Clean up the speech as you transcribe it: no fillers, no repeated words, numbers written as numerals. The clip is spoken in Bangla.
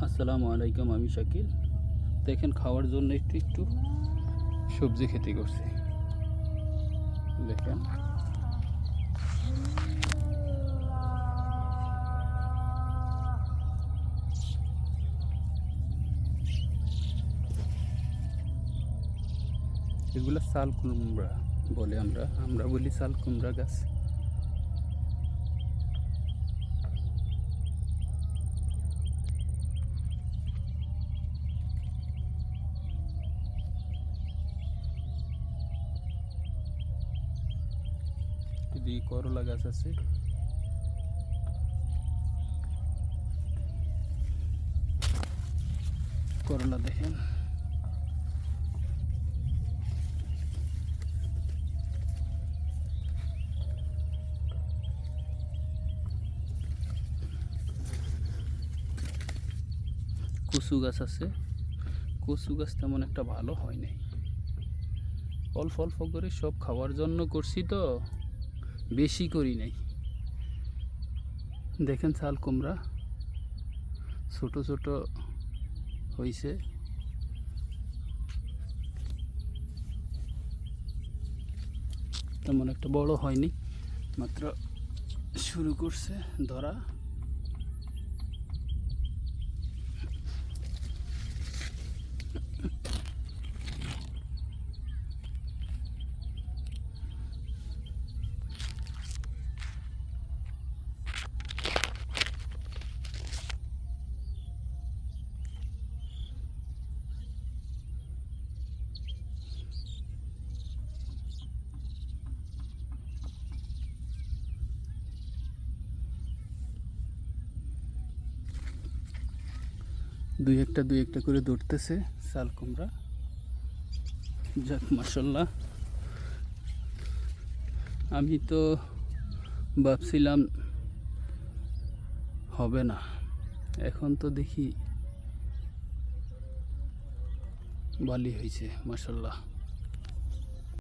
আসসালামু আলাইকুম, আমি শাকিল। দেখেন, খাওয়ার জন্য একটু একটু সবজি খেতে করছি। দেখেন, এগুলো চাল কুমড়া বলে, আমরা বলি চাল কুমড়া গাছ। এদিকে করলা গাছ আছে। করলা দেখেন, কচু গাছ আছে। কচু গাছ তেমন একটা ভালো হয় নাই, অল্প অল্প করে সব খাওয়ার জন্য করছি, তো বেশি করি নাই। দেখেন, চাল কুমড়া ছোট ছোট হয়েছে, তেমন একটা বড় হয়নি, মাত্র শুরু করছে ধরা। দুই একটা করে ধরতেছে চাল কুমড়া। যাক, মাশাল্লাহ। আমি তো ভাবছিলাম হবে না, এখন তো দেখি ভালোই হয়েছে, মাশাল্লাহ।